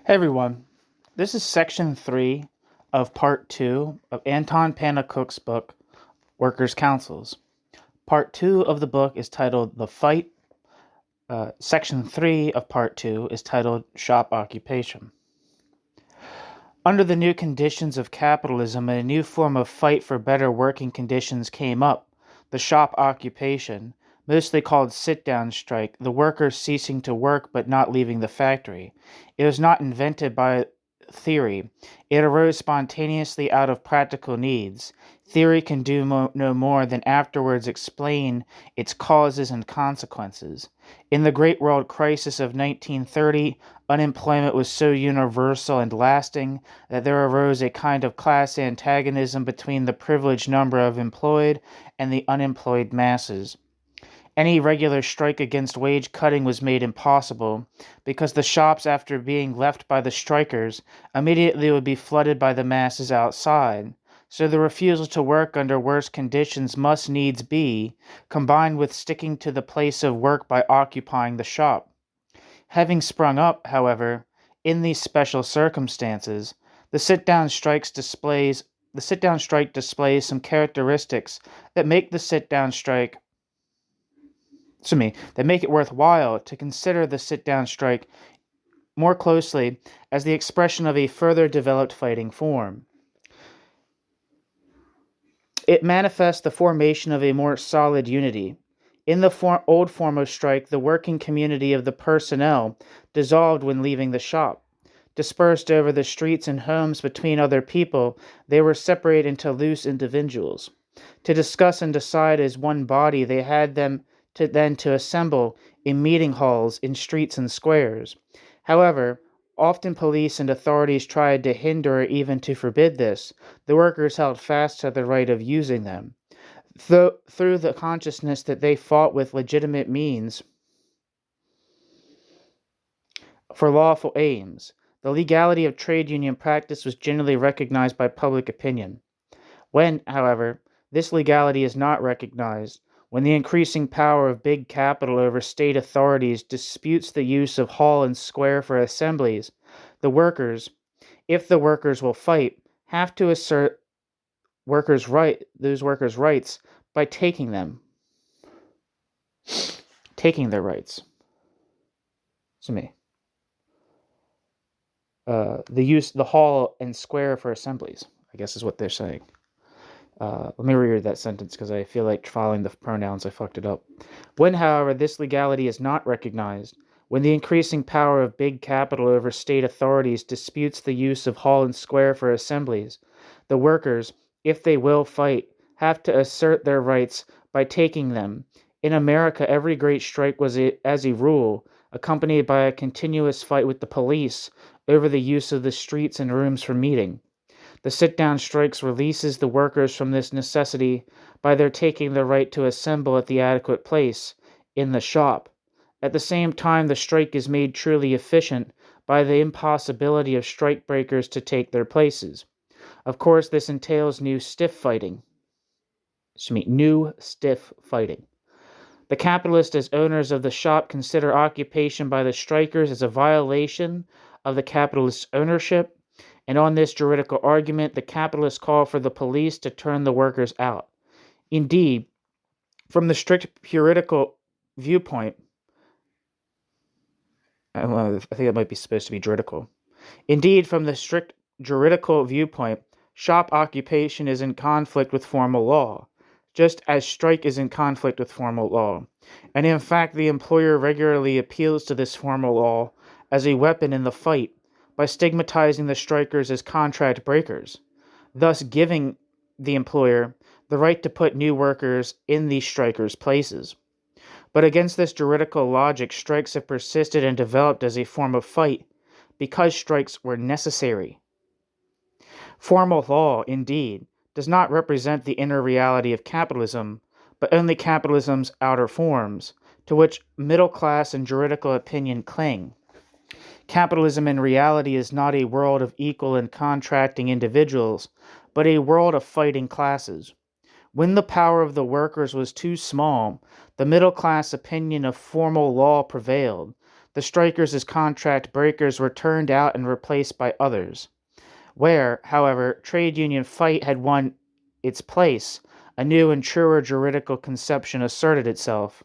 Hey everyone, this is section 3 of part 2 of Anton Pannekoek's book, Workers' Councils. Part 2 of the book is titled The Fight. Section 3 of part 2 is titled Shop Occupation. Under the new conditions of capitalism, a new form of fight for better working conditions came up, the shop occupation, mostly called sit-down strike, the workers ceasing to work but not leaving the factory. It was not invented by theory. It arose spontaneously out of practical needs. Theory can do no more than afterwards explain its causes and consequences. In the Great World Crisis of 1930, unemployment was so universal and lasting that there arose a kind of class antagonism between the privileged number of employed and the unemployed masses. Any regular strike against wage cutting was made impossible, because the shops, after being left by the strikers, immediately would be flooded by the masses outside. So the refusal to work under worse conditions must needs be combined with sticking to the place of work by occupying the shop. Having sprung up, however, in these special circumstances, the sit-down strike displays some characteristics that make it worthwhile to consider the sit-down strike more closely as the expression of a further developed fighting form. It manifests the formation of a more solid unity. In the old form of strike, the working community of the personnel dissolved when leaving the shop. Dispersed over the streets and homes between other people, they were separated into loose individuals. To discuss and decide as one body, they had them to assemble in meeting halls, in streets and squares. However, often police and authorities tried to hinder or even to forbid this. The workers held fast to the right of using them, through the consciousness that they fought with legitimate means for lawful aims. The legality of trade union practice was generally recognized by public opinion. When, however, this legality is not recognized, when the increasing power of big capital over state authorities disputes the use of hall and square for assemblies, the workers, if the workers will fight, have to assert those workers' rights by taking their rights. The hall and square for assemblies, I guess is what they're saying. Let me reread that sentence because I feel like following the pronouns I fucked it up. When, however, this legality is not recognized, when the increasing power of big capital over state authorities disputes the use of hall and square for assemblies, the workers, if they will fight, have to assert their rights by taking them. In America, every great strike was, as a rule, accompanied by a continuous fight with the police over the use of the streets and rooms for meeting. The sit-down strikes releases the workers from this necessity by their taking the right to assemble at the adequate place, in the shop. At the same time, the strike is made truly efficient by the impossibility of strike breakers to take their places. Of course, this entails new stiff fighting. The capitalists, as owners of the shop, consider occupation by the strikers as a violation of the capitalist's ownership, and on this juridical argument, the capitalists call for the police to turn the workers out. Indeed, from the strict juridical viewpoint, I think it might be supposed to be juridical. Indeed, from the strict juridical viewpoint, shop occupation is in conflict with formal law, just as strike is in conflict with formal law. And in fact, the employer regularly appeals to this formal law as a weapon in the fight, by stigmatizing the strikers as contract breakers, thus giving the employer the right to put new workers in these strikers' places. But against this juridical logic, strikes have persisted and developed as a form of fight because strikes were necessary. Formal law, indeed, does not represent the inner reality of capitalism, but only capitalism's outer forms, to which middle class and juridical opinion cling. Capitalism in reality is not a world of equal and contracting individuals, but a world of fighting classes. When the power of the workers was too small, the middle class opinion of formal law prevailed. the strikers as contract breakers were turned out and replaced by others. Where, however, trade union fight had won its place, a new and truer juridical conception asserted itself.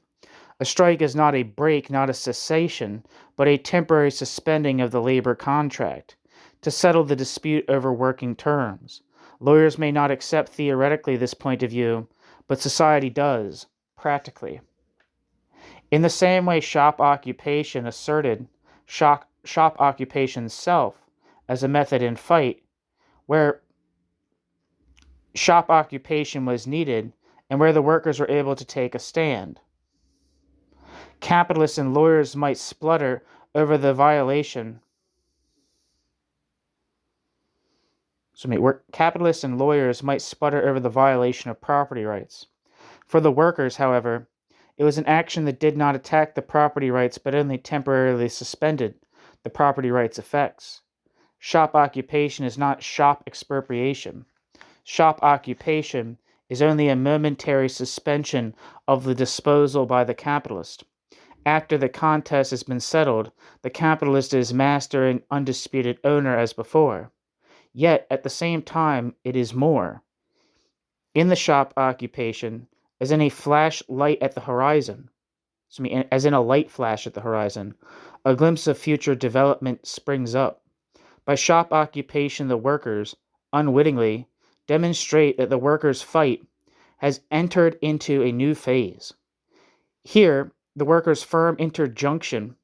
A strike is not a break, not a cessation, but a temporary suspending of the labor contract to settle the dispute over working terms. Lawyers may not accept theoretically this point of view, but society does, practically. In the same way, shop occupation asserted shop occupation's self as a method in fight, where shop occupation was needed and where the workers were able to take a stand. Capitalists and lawyers might splutter over the violation. Capitalists and lawyers might sputter over the violation of property rights. For the workers, however, it was an action that did not attack the property rights but only temporarily suspended the property rights' effects. Shop occupation is not shop expropriation. Shop occupation is only a momentary suspension of the disposal by the capitalist. After the contest has been settled, the capitalist is master and undisputed owner as before. Yet, at the same time, it is more. In the shop occupation, as in a flash light at the horizon, as in a light flash at the horizon, a glimpse of future development springs up. By shop occupation, the workers, unwittingly, demonstrate that the workers' fight has entered into a new phase. Here, the workers' firm interjunction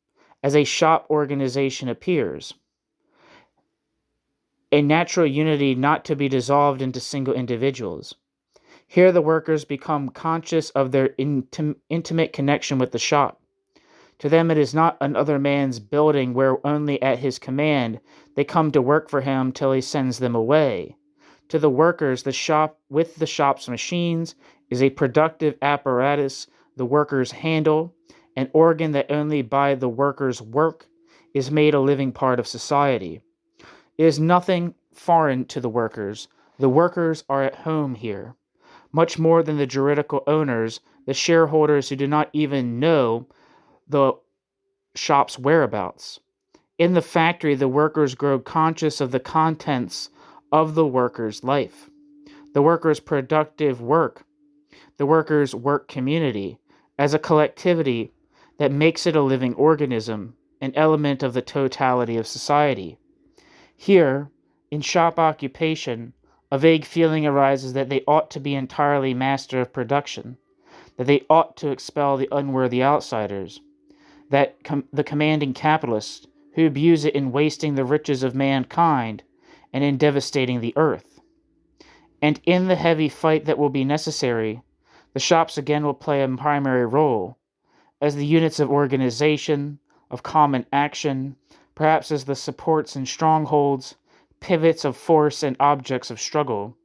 as a shop organization appears, a natural unity not to be dissolved into single individuals. Here the workers become conscious of their intimate connection with the shop. To them it is not another man's building where only at his command they come to work for him till he sends them away. To the workers, the shop with the shop's machines is a productive apparatus the workers handle, an organ that only by the workers' work is made a living part of society. It is nothing foreign to the workers. The workers are at home here. Much more than the juridical owners, the shareholders who do not even know the shop's whereabouts. In the factory, the workers grow conscious of the contents of the workers' life. The workers' productive work, the workers' work community, as a collectivity that makes it a living organism, an element of the totality of society. Here, in shop occupation, a vague feeling arises that they ought to be entirely master of production, that they ought to expel the unworthy outsiders, that the commanding capitalists who abuse it in wasting the riches of mankind and in devastating the earth. And in the heavy fight that will be necessary, the shops again will play a primary role, as the units of organization, of common action, perhaps as the supports and strongholds, pivots of force and objects of struggle.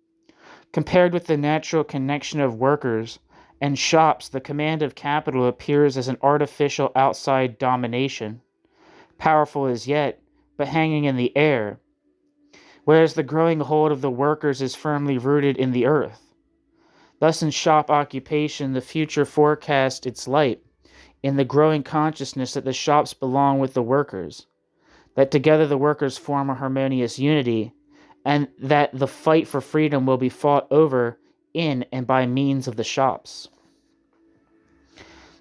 Compared with the natural connection of workers and shops, the command of capital appears as an artificial outside domination, powerful as yet, but hanging in the air, whereas the growing hold of the workers is firmly rooted in the earth. Thus in shop occupation, the future forecasts its light in the growing consciousness that the shops belong with the workers, that together the workers form a harmonious unity, and that the fight for freedom will be fought over in and by means of the shops.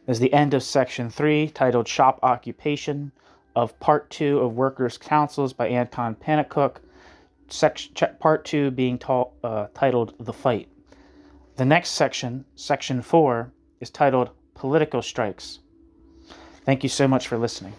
There's the end of Section 3, titled Shop Occupation, of Part 2 of Workers' Councils by Anton Pannekoek, Part 2 being titled The Fight. The next section, Section 4, is titled Political Strikes. Thank you so much for listening.